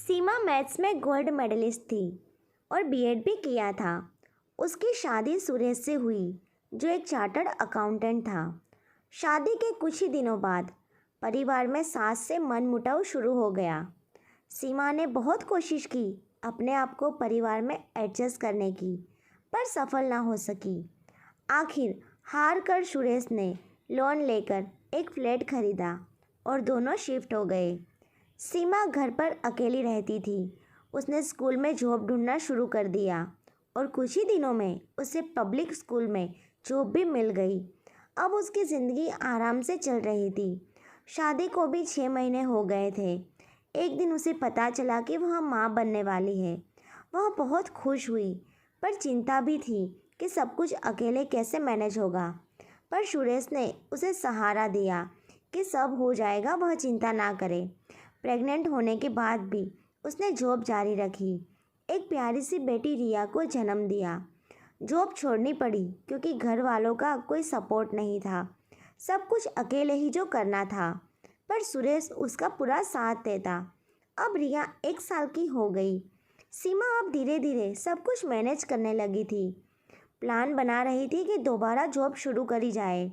सीमा maths में gold medallist थी और बीएड भी किया था। उसकी शादी सुरेश से हुई, जो एक चार्टर्ड अकाउंटेंट था। शादी के कुछ ही दिनों बाद परिवार में सास से मनमुटाव शुरू हो गया। सीमा ने बहुत कोशिश की अपने आप को परिवार में एडजस्ट करने की, पर सफल ना हो सकी। आखिर हार कर सुरेश ने लोन लेकर एक फ्लैट खरीदा और दोनों शिफ्ट हो गए। सीमा घर पर अकेली रहती थी। उसने स्कूल में जॉब ढूंढना शुरू कर दिया और कुछ ही दिनों में उसे पब्लिक स्कूल में जॉब भी मिल गई। अब उसकी ज़िंदगी आराम से चल रही थी। शादी को भी 6 महीने हो गए थे। एक दिन उसे पता चला कि वह माँ बनने वाली है। वह बहुत खुश हुई, पर चिंता भी थी कि सब कुछ अकेले कैसे मैनेज होगा। पर सुरेश ने उसे सहारा दिया कि सब हो जाएगा, वह चिंता ना करे। प्रेग्नेंट होने के बाद भी उसने जॉब जारी रखी। एक प्यारी सी बेटी रिया को जन्म दिया। जॉब छोड़नी पड़ी क्योंकि घर वालों का कोई सपोर्ट नहीं था। सब कुछ अकेले ही जो करना था, पर सुरेश उसका पूरा साथ देता। अब रिया 1 साल की हो गई। सीमा अब धीरे धीरे सब कुछ मैनेज करने लगी थी। प्लान बना रही थी कि दोबारा जॉब शुरू करी जाए।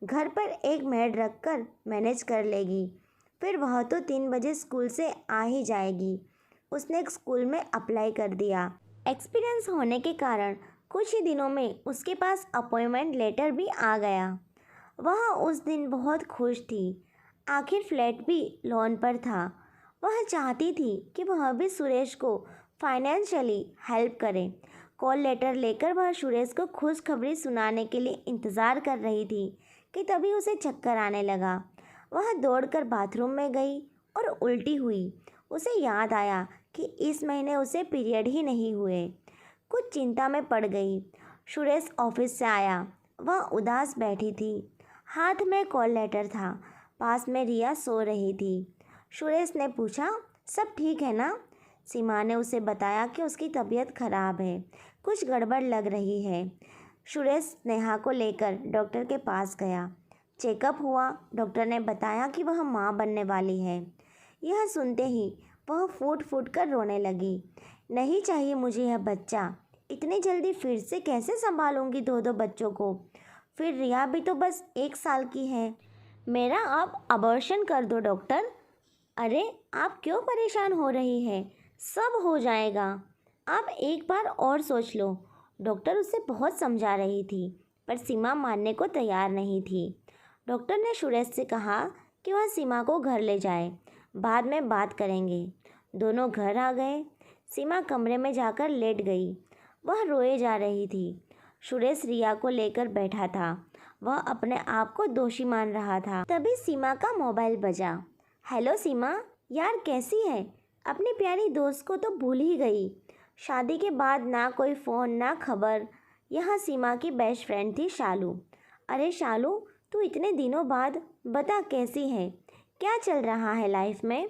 घर पर एक मेड रखकर मैनेज कर लेगी। फिर वह तो 3 बजे स्कूल से आ ही जाएगी। उसने एक स्कूल में अप्लाई कर दिया। एक्सपीरियंस होने के कारण कुछ ही दिनों में उसके पास अपॉइंटमेंट लेटर भी आ गया। वह उस दिन बहुत खुश थी। आखिर फ्लैट भी लोन पर था। वह चाहती थी कि वह भी सुरेश को फाइनेंशियली हेल्प करे। कॉल लेटर लेकर वह सुरेश को खुशखबरी सुनाने के लिए इंतज़ार कर रही थी कि तभी उसे चक्कर आने लगा। वह दौड़कर बाथरूम में गई और उल्टी हुई। उसे याद आया कि इस महीने उसे पीरियड ही नहीं हुए। कुछ चिंता में पड़ गई। सुरेश ऑफिस से आया। वह उदास बैठी थी। हाथ में कॉल लेटर था। पास में रिया सो रही थी। सुरेश ने पूछा, सब ठीक है ना? सीमा ने उसे बताया कि उसकी तबीयत खराब है, कुछ गड़बड़ लग रही है। सुरेश नेहा को लेकर डॉक्टर के पास गया। चेकअप हुआ। डॉक्टर ने बताया कि वह माँ बनने वाली है। यह सुनते ही वह फूट फूट कर रोने लगी। नहीं चाहिए मुझे यह बच्चा। इतनी जल्दी फिर से कैसे संभालूंगी 2-2 बच्चों को? फिर रिया भी तो बस 1 साल की है। मेरा अब अबॉर्शन कर दो डॉक्टर। अरे आप क्यों परेशान हो रही है? सब हो जाएगा। आप एक बार और सोच लो। डॉक्टर उसे बहुत समझा रही थी, पर सीमा मानने को तैयार नहीं थी। डॉक्टर ने सुरेश से कहा कि वह सीमा को घर ले जाए, बाद में बात करेंगे। दोनों घर आ गए। सीमा कमरे में जाकर लेट गई। वह रोए जा रही थी। सुरेश रिया को लेकर बैठा था। वह अपने आप को दोषी मान रहा था। तभी सीमा का मोबाइल बजा। हेलो सीमा, यार कैसी है? अपनी प्यारी दोस्त को तो भूल ही गई। शादी के बाद ना कोई फ़ोन ना खबर। यहाँ सीमा की बेस्ट फ्रेंड थी शालू। अरे शालू, तू इतने दिनों बाद बता कैसी है? क्या चल रहा है लाइफ में?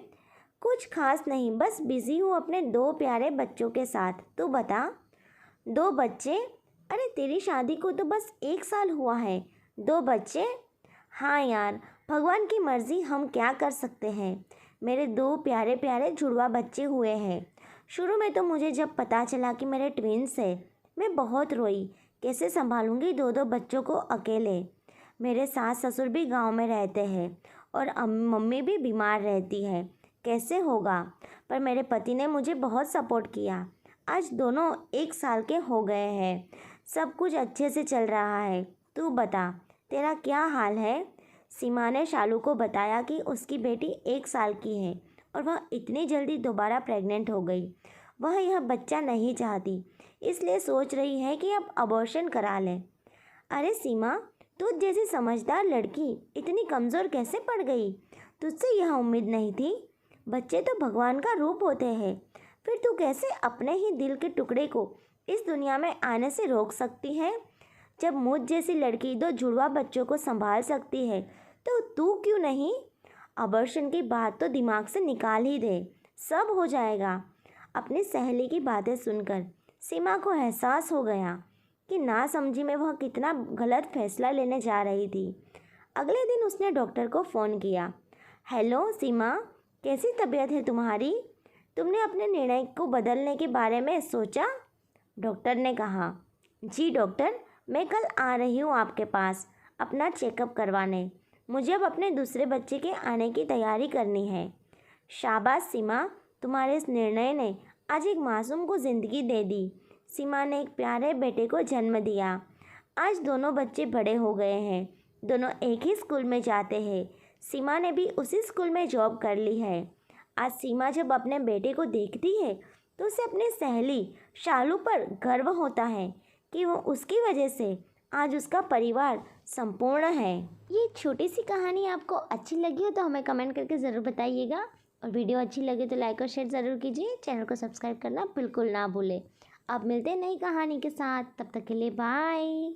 कुछ खास नहीं, बस बिज़ी हूँ अपने 2 प्यारे बच्चों के साथ। तू बता। 2 बच्चे? अरे तेरी शादी को तो बस 1 साल हुआ है। 2 बच्चे? हाँ यार, भगवान की मर्ज़ी, हम क्या कर सकते हैं। मेरे 2 प्यारे प्यारे जुड़वा बच्चे हुए हैं। शुरू में तो मुझे जब पता चला कि मेरे ट्विन्स है, मैं बहुत रोई। कैसे संभालूंगी 2-2 बच्चों को अकेले? मेरे सास ससुर भी गांव में रहते हैं और मम्मी भी बीमार रहती है। कैसे होगा? पर मेरे पति ने मुझे बहुत सपोर्ट किया। आज दोनों 1 साल के हो गए हैं। सब कुछ अच्छे से चल रहा है। तू बता, तेरा क्या हाल है? सीमा ने शालू को बताया कि उसकी बेटी 1 साल की है और वह इतनी जल्दी दोबारा प्रेग्नेंट हो गई। वह यह बच्चा नहीं चाहती, इसलिए सोच रही है कि अब अबॉर्शन करा ले। अरे सीमा, तू जैसी समझदार लड़की इतनी कमज़ोर कैसे पड़ गई? तुझसे यह उम्मीद नहीं थी। बच्चे तो भगवान का रूप होते हैं। फिर तू कैसे अपने ही दिल के टुकड़े को इस दुनिया में आने से रोक सकती है? जब मुझ जैसी लड़की 2 जुड़वा बच्चों को संभाल सकती है, तो तू क्यों नहीं? अबॉर्शन की बात तो दिमाग से निकाल ही दे, सब हो जाएगा। अपनी सहेली की बातें सुनकर सीमा को एहसास हो गया कि नासमझी में वह कितना गलत फैसला लेने जा रही थी। अगले दिन उसने डॉक्टर को फ़ोन किया। हेलो सीमा, कैसी तबीयत है तुम्हारी? तुमने अपने निर्णय को बदलने के बारे में सोचा? डॉक्टर ने कहा। जी डॉक्टर, मैं कल आ रही हूँ आपके पास अपना चेकअप करवाने। मुझे अब अपने दूसरे बच्चे के आने की तैयारी करनी है। शाबाश सीमा, तुम्हारे इस निर्णय ने आज एक मासूम को ज़िंदगी दे दी। सीमा ने एक प्यारे बेटे को जन्म दिया। आज दोनों बच्चे बड़े हो गए हैं, दोनों एक ही स्कूल में जाते हैं। सीमा ने भी उसी स्कूल में जॉब कर ली है। आज सीमा जब अपने बेटे को देखती है तो उसे अपनी सहेली शालू पर गर्व होता है कि वो उसकी वजह से आज उसका परिवार संपूर्ण है। ये छोटी सी कहानी आपको अच्छी लगी हो तो हमें कमेंट करके ज़रूर बताइएगा, और वीडियो अच्छी लगे तो लाइक और शेयर ज़रूर कीजिए। चैनल को सब्सक्राइब करना बिल्कुल ना भूलें। अब मिलते हैं नई कहानी के साथ, तब तक के लिए बाय।